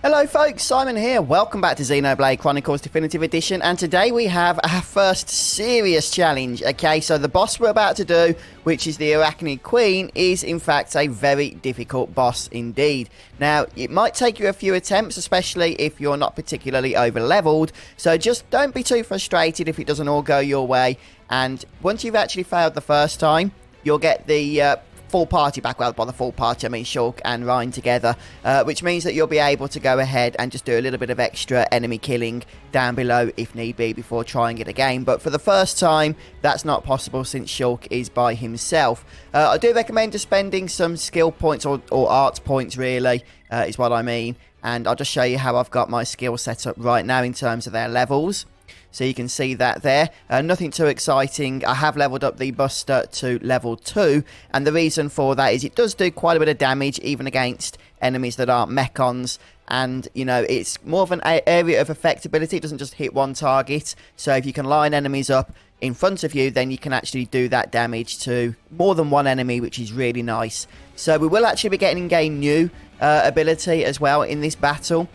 Hello folks, Simon here. Welcome back to Xenoblade Chronicles Definitive Edition, and today we have our first serious challenge. Okay, so the boss we're about to do, which is the Arachno Queen, is in fact a very difficult boss indeed. Now, it might take you a few attempts, especially if you're not particularly over leveled, so just don't be too frustrated if it doesn't all go your way. And once you've actually failed the first time, you'll get the full party back. Well, by the full party I mean Shulk and Ryan together, which means that you'll be able to go ahead and just do a little bit of extra enemy killing down below if need be before trying it again. But for the first time, that's not possible since Shulk is by himself. I do recommend just spending some skill points or arts points, really, is what I mean. And I'll just show you how I've got my skill set up right now in terms of their levels. So you can see that there. Nothing too exciting. I have leveled up the Buster to level 2. And the reason for that is it does do quite a bit of damage, even against enemies that aren't mechons. And, you know, it's more of an area of effectability. It doesn't just hit one target. So if you can line enemies up in front of you, then you can actually do that damage to more than one enemy, which is really nice. So we will actually be getting a new ability as well in this battle.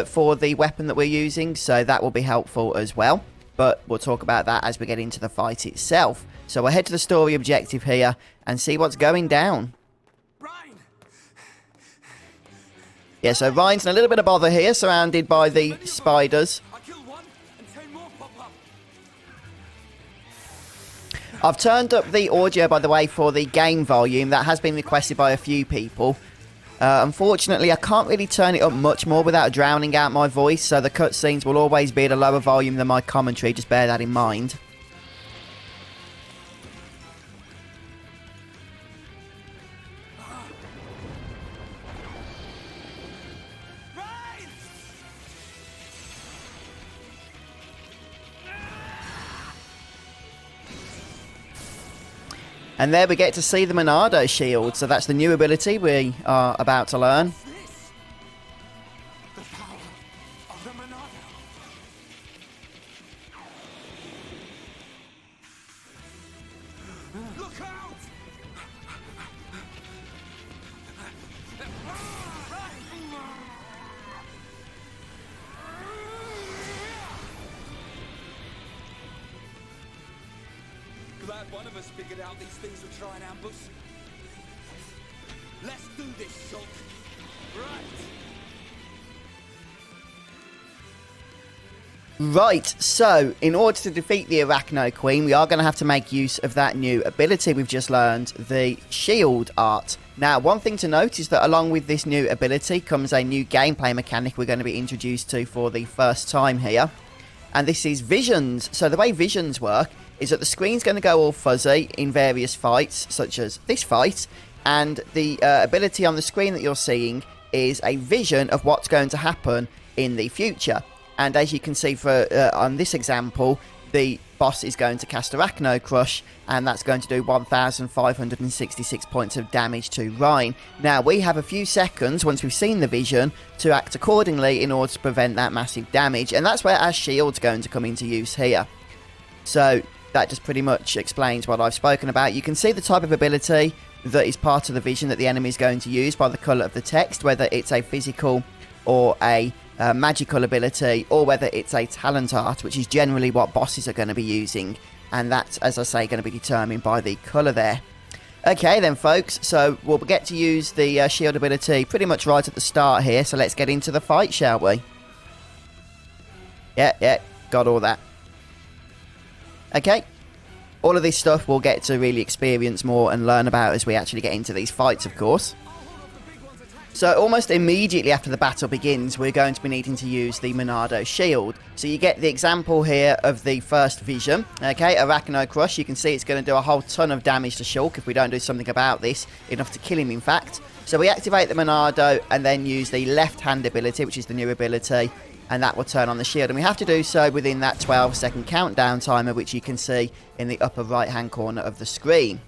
For the weapon that we're using, so that will be helpful as well, but we'll talk about that as we get into the fight itself. So we'll head to the story objective here and see what's going down. Ryan. Yeah, so Ryan's in a little bit of bother here, surrounded by the spiders. I've turned up the audio, by the way, for the game volume. That has been requested by a few people. Unfortunately, I can't really turn it up much more without drowning out my voice, so the cutscenes will always be at a lower volume than my commentary, just bear that in mind. And there we get to see the Monado Shield, so that's the new ability we are about to learn. The power of the Monado. Look out! Glad one of us figured out these things would try and ambush. Let's do this, Shulk. Right, so in order to defeat the Arachno Queen, we are going to have to make use of that new ability we've just learned, the Shield art. Now, one thing to note is that along with this new ability comes a new gameplay mechanic we're going to be introduced to for the first time here. And this is visions. So the way visions work is that the screen's going to go all fuzzy in various fights, such as this fight, and the ability on the screen that you're seeing is a vision of what's going to happen in the future. And as you can see on this example, the boss is going to cast Arachno Crush, and that's going to do 1,566 points of damage to Ryan. Now, we have a few seconds, once we've seen the vision, to act accordingly in order to prevent that massive damage, and that's where our shield's going to come into use here. So that just pretty much explains what I've spoken about. You can see the type of ability that is part of the vision that the enemy is going to use by the colour of the text, whether it's a physical or a magical ability, or whether it's a talent art, which is generally what bosses are going to be using, and that's, as I say, going to be determined by the colour there. Okay then folks, so we'll get to use the shield ability pretty much right at the start here, so let's get into the fight, shall we? Yeah, got all that. Okay, all of this stuff we'll get to really experience more and learn about as we actually get into these fights, of course. So almost immediately after the battle begins, we're going to be needing to use the Monado Shield. So you get the example here of the first vision. Okay, Arachno Crush. You can see it's going to do a whole ton of damage to Shulk if we don't do something about this. Enough to kill him, in fact. So we activate the Monado and then use the left-hand ability, which is the new ability, and that will turn on the shield. And we have to do so within that 12-second countdown timer, which you can see in the upper right-hand corner of the screen.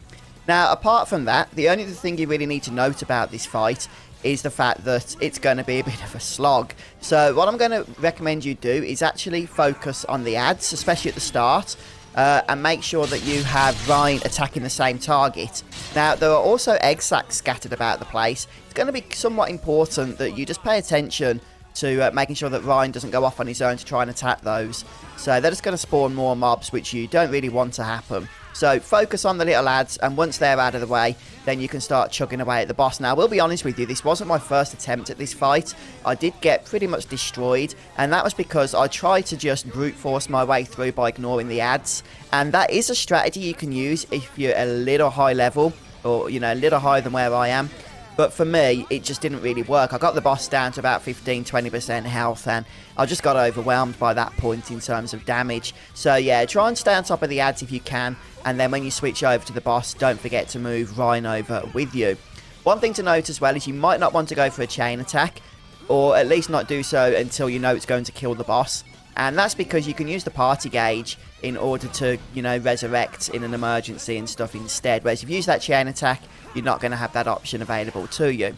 Now, apart from that, the only thing you really need to note about this fight is the fact that it's going to be a bit of a slog. So what I'm going to recommend you do is actually focus on the ads, especially at the start, and make sure that you have Ryan attacking the same target. Now, there are also egg sacs scattered about the place. It's going to be somewhat important that you just pay attention to making sure that Ryan doesn't go off on his own to try and attack those. So they're just going to spawn more mobs, which you don't really want to happen. So focus on the little lads, and once they're out of the way, then you can start chugging away at the boss. Now, I will be honest with you, this wasn't my first attempt at this fight. I did get pretty much destroyed, and that was because I tried to just brute force my way through by ignoring the ads. And that is a strategy you can use if you're a little high level, or, you know, a little higher than where I am. But for me, it just didn't really work. I got the boss down to about 15-20% health, and I just got overwhelmed by that point in terms of damage. So yeah, try and stay on top of the ads if you can, and then when you switch over to the boss, don't forget to move Ryan over with you. One thing to note as well is you might not want to go for a chain attack, or at least not do so until you know it's going to kill the boss. And that's because you can use the party gauge in order to, you know, resurrect in an emergency and stuff instead. Whereas if you use that chain attack, you're not going to have that option available to you.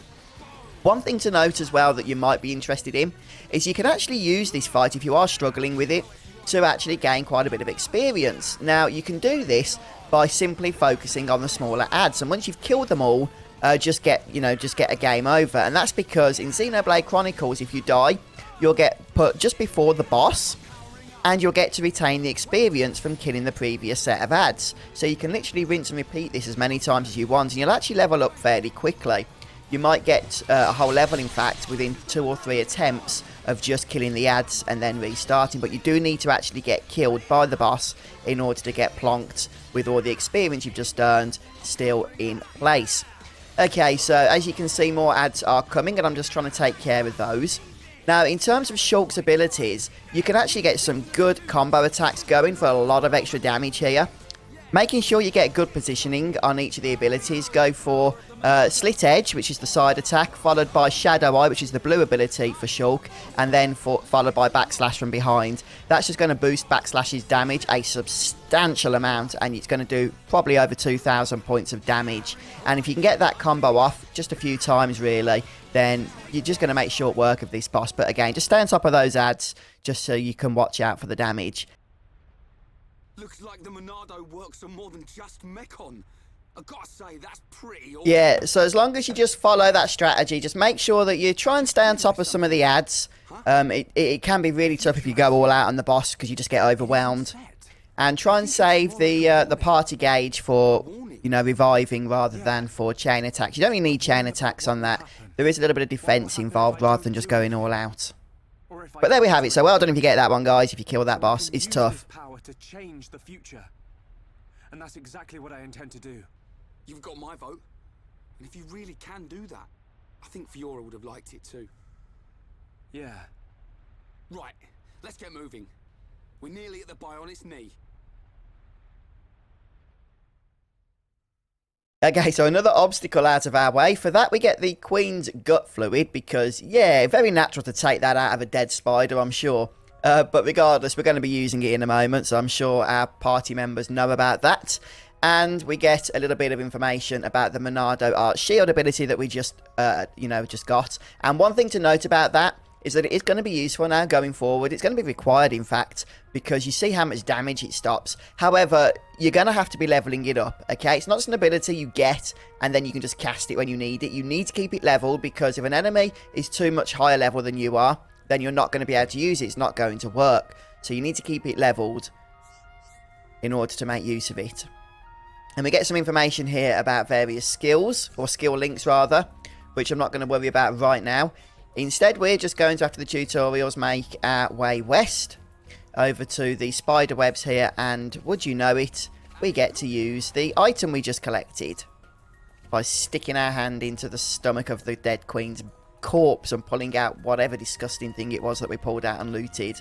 One thing to note as well that you might be interested in is you can actually use this fight, if you are struggling with it, to actually gain quite a bit of experience. Now, you can do this by simply focusing on the smaller ads. And once you've killed them all, just get a game over. And that's because in Xenoblade Chronicles, if you die, you'll get put just before the boss, and you'll get to retain the experience from killing the previous set of ads. So you can literally rinse and repeat this as many times as you want, and you'll actually level up fairly quickly. You might get a whole level, in fact, within 2 or 3 attempts of just killing the ads and then restarting. But you do need to actually get killed by the boss in order to get plonked with all the experience you've just earned still in place. Okay, so as you can see, more ads are coming, and I'm just trying to take care of those. Now, in terms of Shulk's abilities, you can actually get some good combo attacks going for a lot of extra damage here. Making sure you get good positioning on each of the abilities, go for Slit Edge, which is the side attack, followed by Shadow Eye, which is the blue ability for Shulk, and then followed by Backslash from behind. That's just going to boost Backslash's damage a substantial amount, and it's going to do probably over 2,000 points of damage. And if you can get that combo off just a few times, really, then you're just going to make short work of this boss. But again, just stay on top of those ads, just so you can watch out for the damage. Looks like the Monado works on more than just Mechon. I gotta say, that's pretty awesome. Yeah, so as long as you just follow that strategy, just make sure that you try and stay on top of some of the ads. It can be really tough if you go all out on the boss, because you just get overwhelmed. And try and save the party gauge for, you know, reviving rather than for chain attacks. You don't really need chain attacks on that. There is a little bit of defense involved rather than just going all out. But there we have it. So well done if you get that one, guys. If you kill that boss, it's tough. Power to change the future, and that's exactly what I intend to do. You've got my vote. And if you really can do that, I think Fiora would have liked it too. Yeah. Right, let's get moving. We're nearly at the Bionic's knee. Okay, so another obstacle out of our way. For that, we get the Queen's Gut Fluid, because, yeah, very natural to take that out of a dead spider, I'm sure. But regardless, we're going to be using it in a moment, so I'm sure our party members know about that. And we get a little bit of information about the Monado Shield ability that we just got. And one thing to note about that is that it is going to be useful now going forward. It's going to be required, in fact, because you see how much damage it stops. However, you're going to have to be leveling it up, okay? It's not just an ability you get and then you can just cast it when you need it. You need to keep it leveled, because if an enemy is too much higher level than you are, then you're not going to be able to use it. It's not going to work. So you need to keep it leveled in order to make use of it. And we get some information here about various skills, or skill links rather, which I'm not going to worry about right now. Instead, we're just going to, after the tutorials, make our way west over to the spider webs here, and would you know it, we get to use the item we just collected by sticking our hand into the stomach of the dead queen's corpse and pulling out whatever disgusting thing it was that we pulled out and looted.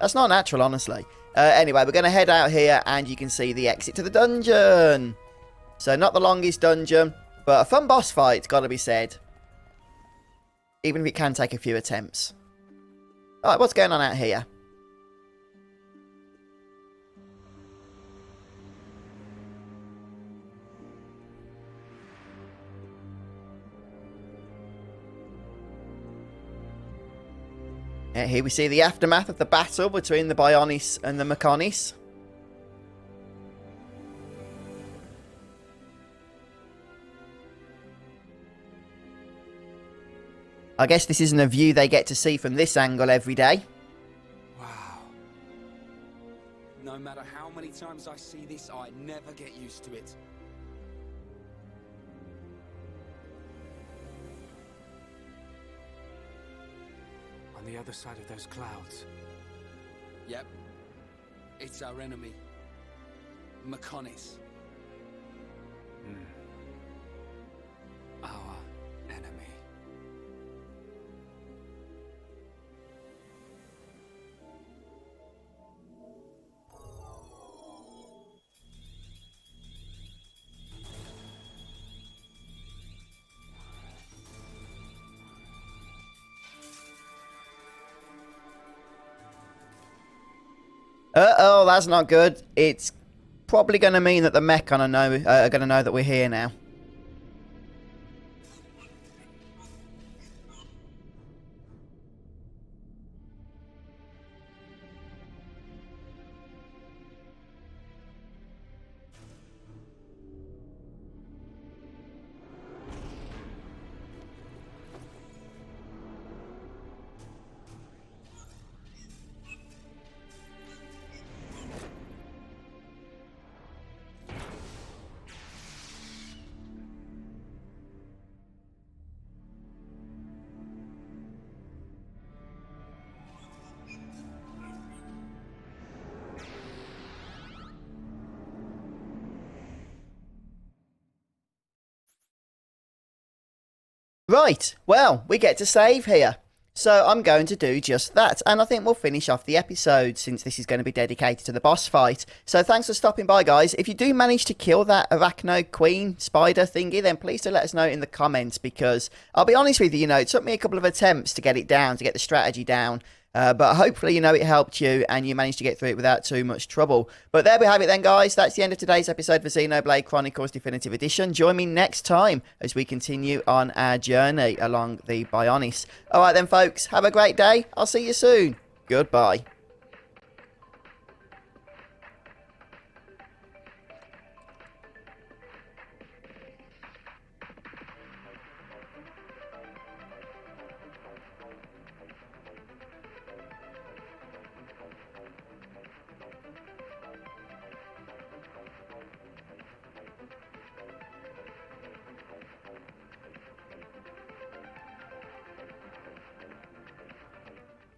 That's not natural, honestly. Anyway, we're going to head out here, and you can see the exit to the dungeon. So not the longest dungeon, but a fun boss fight, gotta be said. Even if it can take a few attempts. Alright, what's going on out here? Here we see the aftermath of the battle between the Bionis and the Mechonis. I guess this isn't a view they get to see from this angle every day. Wow. No matter how many times I see this, I never get used to it. On the other side of those clouds. Yep. It's our enemy. Mechonis. Our enemy. Uh-oh, that's not good. It's probably going to mean that the Mechon are going to know that we're here now. Right, well, we get to save here. So I'm going to do just that, and I think we'll finish off the episode since this is going to be dedicated to the boss fight. So thanks for stopping by, guys. If you do manage to kill that Arachno Queen spider thingy, then please do let us know in the comments, because I'll be honest with you, it took me a couple of attempts to get it down, to get the strategy down. But hopefully, it helped you and you managed to get through it without too much trouble. But there we have it then, guys. That's the end of today's episode for Xenoblade Chronicles Definitive Edition. Join me next time as we continue on our journey along the Bionis. All right then, folks. Have a great day. I'll see you soon. Goodbye.